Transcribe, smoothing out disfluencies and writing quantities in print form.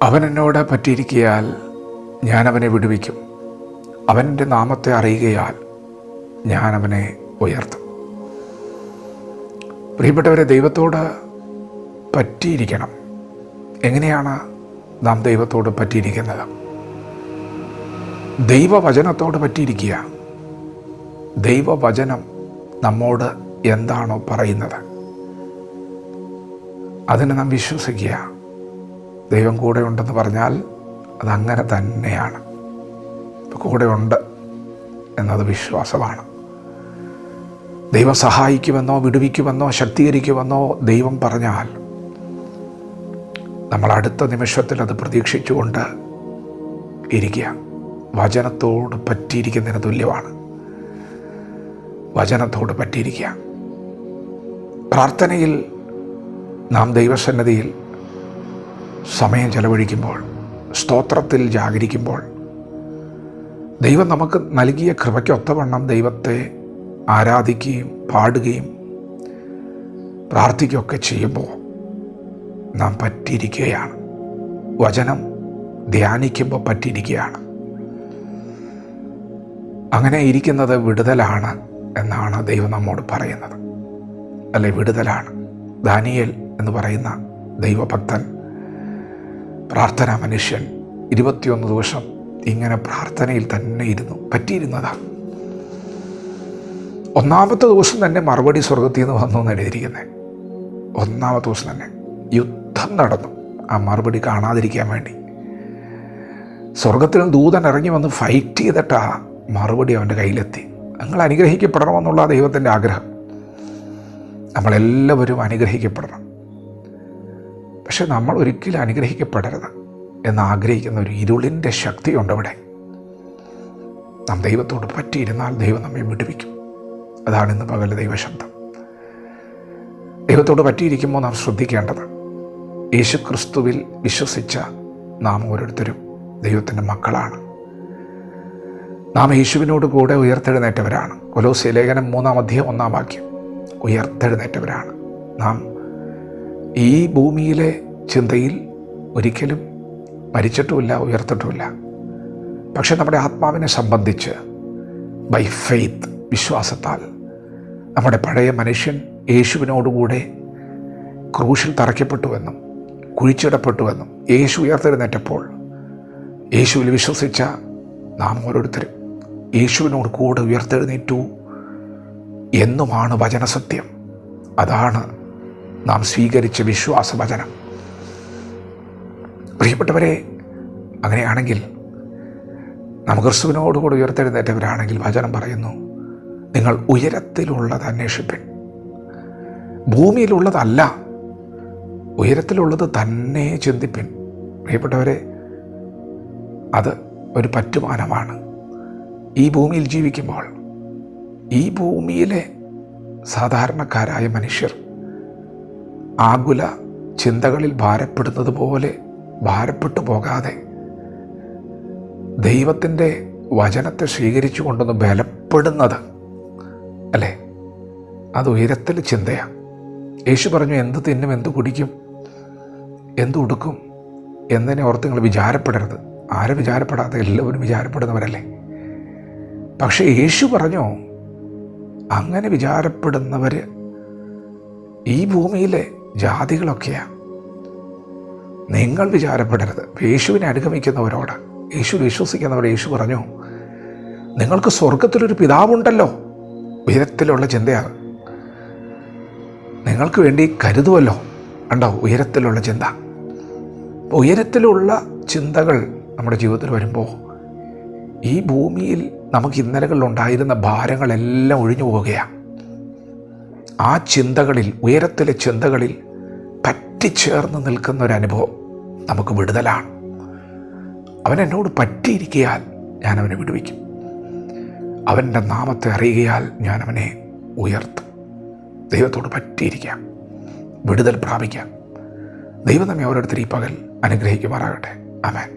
അവൻ എന്നോട് പറ്റിയിരിക്കയാൽ ഞാൻ അവനെ വിടുവിക്കും. അവൻ്റെ നാമത്തെ അറിയുകയാൽ ഞാൻ അവനെ ഉയർത്തും. പ്രിയപ്പെട്ടവരെ, ദൈവത്തോട് പറ്റിയിരിക്കണം. എങ്ങനെയാണ് നാം ദൈവത്തോട് പറ്റിയിരിക്കുന്നത്? ദൈവവചനത്തോട് പറ്റിയിരിക്കുക. ദൈവവചനം നമ്മോട് എന്താണോ പറയുന്നത് അതിനെ നാം വിശ്വസിക്കുക. ദൈവം കൂടെ ഉണ്ടെന്ന് പറഞ്ഞാൽ അതങ്ങനെ തന്നെയാണ്. കൂടെ ഉണ്ട് എന്നത് വിശ്വാസമാണ്. ദൈവം സഹായിക്കുമെന്നോ വിടുവിക്കുമെന്നോ ശക്തീകരിക്കുമെന്നോ ദൈവം പറഞ്ഞാൽ നമ്മൾ അടുത്ത നിമിഷത്തിൽ അത് പ്രതീക്ഷിച്ചുകൊണ്ട് ഇരിക്കുക. വചനത്തോട് പറ്റിയിരിക്കുന്നതിന് തുല്യമാണ്. വചനത്തോട് പറ്റിയിരിക്കുക. പ്രാർത്ഥനയിൽ നാം ദൈവസന്നിധിയിൽ സമയം ചെലവഴിക്കുമ്പോൾ, സ്തോത്രത്തിൽ ജാഗരിക്കുമ്പോൾ, ദൈവം നമുക്ക് നൽകിയ കൃപയ്ക്കൊത്തവണ്ണം ദൈവത്തെ ആരാധിക്കുകയും പാടുകയും പ്രാർത്ഥിക്കുകയൊക്കെ ചെയ്യുമ്പോൾ നാം പറ്റിയിരിക്കുകയാണ്. വചനം ധ്യാനിക്കുമ്പോൾ പറ്റിയിരിക്കുകയാണ്. അങ്ങനെ ഇരിക്കുന്നത് വിടുതലാണ് എന്നാണ് ദൈവം നമ്മോട് പറയുന്നത്. അല്ലെ, വിടുതലാണ്. ദാനിയേൽ എന്ന് പറയുന്ന ദൈവഭക്തൻ, പ്രാർത്ഥനാ മനുഷ്യൻ, 21 ദിവസം ഇങ്ങനെ പ്രാർത്ഥനയിൽ തന്നെ ഇരുന്നു പറ്റിയിരുന്നതാണ്. 1-ാമത്തെ ദിവസം തന്നെ മറുപടി സ്വർഗത്തിൽ നിന്ന് വന്നു എന്ന് എഴുതിയിരിക്കുന്നത്. 1-ാമത്തെ ദിവസം തന്നെ യുദ്ധം നടന്നു ആ മറുപടി കാണാതിരിക്കാൻ വേണ്ടി. സ്വർഗത്തിൽ ദൂതൻ ഇറങ്ങി വന്ന് ഫൈറ്റ് ചെയ്തിട്ടാ മറുപടി അവൻ്റെ കയ്യിലെത്തി. നിങ്ങൾ അനുഗ്രഹിക്കപ്പെടണമെന്നുള്ള ദൈവത്തിൻ്റെ ആഗ്രഹം. നമ്മളെല്ലാവരും അനുഗ്രഹിക്കപ്പെടണം. പക്ഷെ നമ്മൾ ഒരിക്കലും അനുഗ്രഹിക്കപ്പെടരുത് എന്നാഗ്രഹിക്കുന്ന ഒരു ഇരുളിൻ്റെ ശക്തിയുണ്ട് അവിടെ. നാം ദൈവത്തോട് പറ്റിയിരുന്നാൽ ദൈവം നമ്മെ വിടുവിക്കും. അതാണ് ഇന്ന് പകൽ ദൈവശബ്ദം. ദൈവത്തോട് പറ്റിയിരിക്കുമ്പോൾ നാം ശ്രദ്ധിക്കേണ്ടത്, യേശുക്രിസ്തുവിൽ വിശ്വസിച്ച നാം ഓരോരുത്തരും ദൈവത്തിൻ്റെ മക്കളാണ്. നാം യേശുവിനോട് കൂടെ ഉയർത്തെഴുന്നേറ്റവരാണ്. കൊലോസ്യ ലേഖനം 3-ാം അധ്യായം 1-ാം വാക്യം. ഉയർത്തെഴുന്നേറ്റവരാണ് നാം. ഈ ഭൂമിയിലെ ചിന്തയിൽ ഒരിക്കലും മരിച്ചിട്ടുമില്ല, ഉയർത്തിട്ടുമില്ല. പക്ഷെ നമ്മുടെ ആത്മാവിനെ സംബന്ധിച്ച് ബൈ ഫെയ്ത്ത്, വിശ്വാസത്താൽ നമ്മുടെ പഴയ മനുഷ്യൻ യേശുവിനോടുകൂടെ ക്രൂശിൽ തറയ്ക്കപ്പെട്ടുവെന്നും കുഴിച്ചിടപ്പെട്ടുവെന്നും യേശു ഉയർത്തെഴുന്നേറ്റപ്പോൾ യേശുവിൽ വിശ്വസിച്ച നാം ഓരോരുത്തരും യേശുവിനോട് കൂടെ ഉയർത്തെഴുന്നേറ്റു എന്നുമാണ് വചനസത്യം. അതാണ് നാം സ്വീകരിച്ച വിശ്വാസവചനം. പ്രിയപ്പെട്ടവരെ, അങ്ങനെയാണെങ്കിൽ നാം ക്രിസ്തുവിനോടുകൂടി ഉയർത്തെഴുന്നേറ്റവരാണെങ്കിൽ വചനം പറയുന്നു, നിങ്ങൾ ഉയരത്തിലുള്ളത് അന്വേഷിപ്പിൻ. ഭൂമിയിലുള്ളതല്ല, ഉയരത്തിലുള്ളത് തന്നെ ചിന്തിപ്പിൻ. പ്രിയപ്പെട്ടവരെ, അത് ഒരു പറ്റുമാനമാണ്. ഈ ഭൂമിയിൽ ജീവിക്കുമ്പോൾ ഈ ഭൂമിയിലെ സാധാരണക്കാരായ മനുഷ്യർ ആകുല ചിന്തകളിൽ ഭാരപ്പെടുന്നത് പോലെ ഭാരപ്പെട്ടു പോകാതെ ദൈവത്തിൻ്റെ വചനത്തെ സ്വീകരിച്ചു കൊണ്ടൊന്ന് ബലപ്പെടുന്നത്, അല്ലേ, അത് ഉയരത്തിൽ ചിന്തയാണ്. യേശു പറഞ്ഞു, എന്ത് തിന്നും, എന്ത് കുടിക്കും, എന്ത് ഉടുക്കും എന്നതിനെ ഓർത്ത് നിങ്ങൾ വിചാരപ്പെടരുത്. ആരും വിചാരപ്പെടാതെ എല്ലാവരും വിചാരപ്പെടുന്നവരല്ലേ. പക്ഷേ യേശു പറഞ്ഞു, അങ്ങനെ വിചാരപ്പെടുന്നവർ ഈ ഭൂമിയിലെ ജാതികളൊക്കെയാണ്. നിങ്ങൾ വിചാരപ്പെടരുത്. യേശുവിനെ അനുഗമിക്കുന്നവരോട്, യേശു വിശ്വസിക്കുന്നവരോട് യേശു പറഞ്ഞു, നിങ്ങൾക്ക് സ്വർഗത്തിലൊരു പിതാവുണ്ടല്ലോ. ഉയരത്തിലുള്ള ചിന്തയാണ്. നിങ്ങൾക്ക് വേണ്ടി കരുതുമല്ലോ. ഉണ്ടോ ഉയരത്തിലുള്ള ചിന്ത. ഉയരത്തിലുള്ള ചിന്തകൾ നമ്മുടെ ജീവിതത്തിൽ വരുമ്പോൾ ഈ ഭൂമിയിൽ നമുക്ക് ഇന്നലകളിലുണ്ടായിരുന്ന ഭാരങ്ങളെല്ലാം ഒഴിഞ്ഞു പോവുകയാണ്. ആ ചിന്തകളിൽ, ഉയരത്തിലെ ചിന്തകളിൽ പറ്റിച്ചേർന്ന് നിൽക്കുന്ന ഒരു അനുഭവം നമുക്ക് വിടുതലാണ്. അവൻ എന്നോട് പറ്റിയിരിക്കയാൽ ഞാൻ അവനെ വിടുവിക്കും. അവൻ്റെ നാമത്തെ അറിയുകയാൽ ഞാൻ അവനെ ഉയർത്തും. ദൈവത്തോട് പറ്റിയിരിക്കാം, വിടുതൽ പ്രാപിക്കാം. ദൈവം നമ്മെ ഓരോരുത്തരും ഈ പകൽ അനുഗ്രഹിക്കുമാറാകട്ടെ. ആമേൻ.